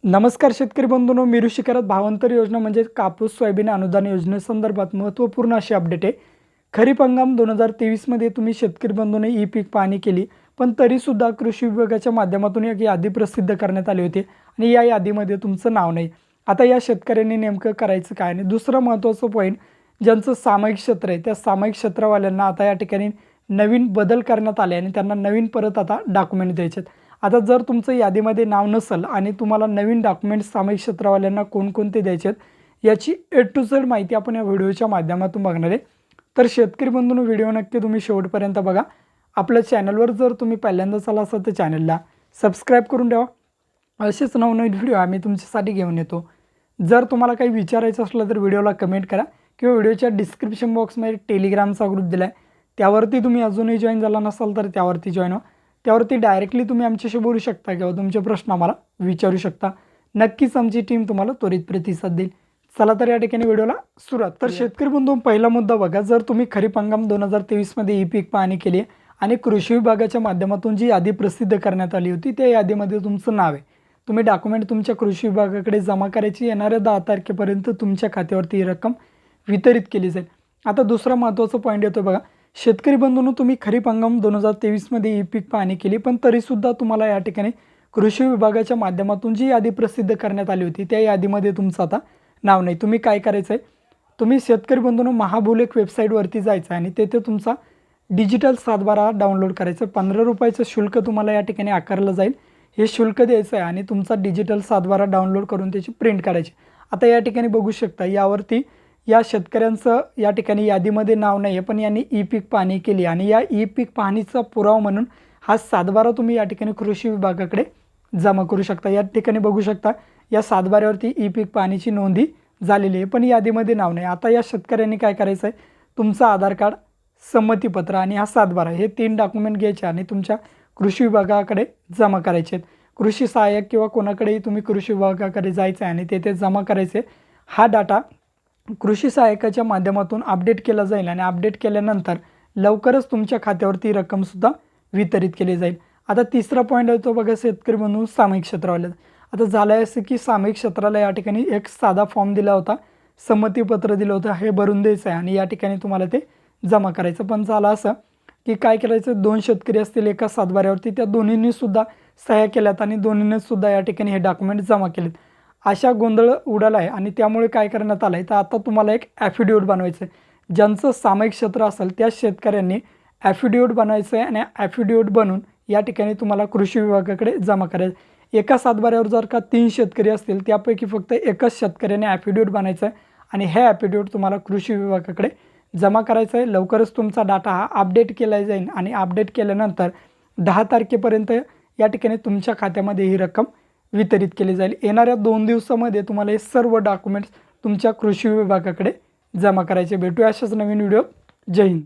नमस्कार शेतकरी बंधूंनो, मी ऋषी करत भावांतर योजना म्हणजे कापूस सोयाबीन अनुदान योजनेसंदर्भात महत्त्वपूर्ण अशी अपडेट आहे। खरीप हंगाम 2023 मध्ये तुम्ही शेतकरी बंधूंनी ई पीक पाहणी केली, पण तरीसुद्धा कृषी विभागाच्या माध्यमातून एक यादी प्रसिद्ध करण्यात आली होती आणि या यादीमध्ये तुमचं नाव नाही। आता या शेतकऱ्यांनी नेमकं करायचं काय? आणि दुसरं महत्त्वाचं पॉईंट, ज्यांचं सामायिक क्षेत्र आहे त्या सामायिक क्षेत्रवाल्यांना आता या ठिकाणी नवीन बदल करण्यात आले आणि त्यांना नवीन परत आता डॉक्युमेंट द्यायचे आहेत। आता जर तुमचं यादीमध्ये नाव नसेल आणि तुम्हाला नवीन डॉक्युमेंट्स सामायिक क्षेत्रवाल्यांना कोणकोणते द्यायचे आहेत याची ए टू झेड माहिती आपण या व्हिडिओच्या माध्यमातून बघणार आहे। तर शेतकरी बंधूंनो, व्हिडिओ नक्की तुम्ही शेवटपर्यंत बघा। आपल्या चॅनलवर जर तुम्ही पहिल्यांदाच आला असाल तर चॅनलला सबस्क्राईब करून ठेवा। असेच नवनवीन व्हिडिओ आम्ही तुमच्यासाठी घेऊन येतो। जर तुम्हाला काही विचारायचं असलं तर व्हिडिओला कमेंट करा किंवा व्हिडिओच्या डिस्क्रिप्शन बॉक्समध्ये टेलिग्रामचा ग्रुप दिला आहे, त्यावरती तुम्ही अजूनही जॉईन झाला नसाल तर त्यावरती जॉईन व्हा। त्यावरती डायरेक्टली तुम्ही आमच्याशी बोलू शकता किंवा तुमचे प्रश्न आम्हाला विचारू शकता। नक्कीच आमची टीम तुम्हाला त्वरित प्रतिसाद देईल। चला तर या ठिकाणी व्हिडिओला सुरुवात। तर शेतकरी बंधू, पहिला मुद्दा बघा, जर तुम्ही खरीप हंगाम 2023 मध्ये ई पीक पाहणी केली आणि कृषी विभागाच्या माध्यमातून जी यादी प्रसिद्ध करण्यात आली होती त्या यादीमध्ये तुमचं नाव आहे, तुम्ही डॉक्युमेंट तुमच्या कृषी विभागाकडे जमा करायची। येणाऱ्या 10 तारखेपर्यंत तुमच्या खात्यावरती ही रक्कम वितरित केली जाईल। आता दुसरा महत्त्वाचा पॉईंट येतो बघा, शेतकरी बंधूंनो, तुम्ही खरीप हंगाम 2023 मध्ये ई पीक पाहणी केली, पण तरीसुद्धा तुम्हाला या ठिकाणी कृषी विभागाच्या माध्यमातून जी यादी प्रसिद्ध करण्यात आली होती त्या यादीमध्ये तुमचं आता नाव नाही। तुम्ही काय करायचं आहे, तुम्ही शेतकरी बंधूंनो महाबुलेक वेबसाईटवरती जायचं आणि तेथे तुमचा डिजिटल सातबारा डाउनलोड करायचं। 15 रुपयाचं शुल्क तुम्हाला या ठिकाणी आकारलं जाईल, हे शुल्क द्यायचं आहे आणि तुमचा डिजिटल सातबारा डाउनलोड करून त्याची प्रिंट करायची। आता या ठिकाणी बघू शकता, यावरती या शेतकऱ्यांचं या ठिकाणी यादीमध्ये नाव नाही आहे, पण यांनी ई पीक पाहणी केली आणि या ई पीक पाहणीचा पुरावा म्हणून हा सातबारा तुम्ही या ठिकाणी कृषी विभागाकडे जमा करू शकता। या ठिकाणी बघू शकता, या सातबाऱ्यावरती ई पीक पाहणीची नोंदी झालेली आहे, पण यादीमध्ये नाव नाही। आता या शेतकऱ्यांनी काय करायचं आहे, तुमचं आधार कार्ड, संमतीपत्र आणि हा सातबारा हे 3 डॉक्युमेंट घ्यायचे आणि तुमच्या कृषी विभागाकडे जमा करायचे आहेत। कृषी सहाय्यक किंवा कोणाकडेही तुम्ही कृषी विभागाकडे जायचं आहे आणि तेथे जमा करायचे। हा डाटा कृषी सहाय्यकाच्या माध्यमातून अपडेट केला जाईल आणि अपडेट केल्यानंतर लवकरच तुमच्या खात्यावरती रक्कमसुद्धा वितरित केली जाईल। आता तिसरा पॉईंट येतो बघा शेतकरी बंधू, सामायिक क्षेत्रवाले। आता झालं आहे असं की सामायिक क्षेत्राला या ठिकाणी एक साधा फॉर्म दिला होता, संमतीपत्र दिलं होतं, हे भरून द्यायचं आहे आणि या ठिकाणी तुम्हाला ते जमा करायचं। पण झालं असं की काय करायचं, 2 शेतकरी असतील एका सातबाऱ्यावरती, त्या दोन्हींनी सुद्धा सह्या केल्यात आणि दोन्हींनी सुद्धा या ठिकाणी हे डॉक्युमेंट जमा केलेत। अशा गोंधळ उडाला आहे आणि त्यामुळे काय करण्यात आलं आहे, तर आता तुम्हाला एक ॲफिडेविट बनवायचं आहे। ज्यांचं सामायिक क्षेत्र असेल त्या शेतकऱ्यांनी ॲफिडेविट बनवायचं आहे आणि ॲफिडेविट बनवून या ठिकाणी तुम्हाला कृषी विभागाकडे जमा करायचं। एका सातबाऱ्यावर जर का 3 शेतकरी असतील, त्यापैकी फक्त एकाच शेतकऱ्याने ॲफिडेविट बनायचं आहे आणि हे ॲफिडेविट तुम्हाला कृषी विभागाकडे जमा करायचं आहे। लवकरच तुमचा डाटा हा अपडेट केला जाईल आणि अपडेट केल्यानंतर 10 तारखेपर्यंत या ठिकाणी तुमच्या खात्यामध्ये ही रक्कम वितरित केली जाईल। येणाऱ्या 2 दिवसामध्ये तुम्हाला हे सर्व डॉक्युमेंट्स तुमच्या कृषी विभागाकडे जमा करायचे। भेटूया अशाच नवीन व्हिडिओ। जय हिंद।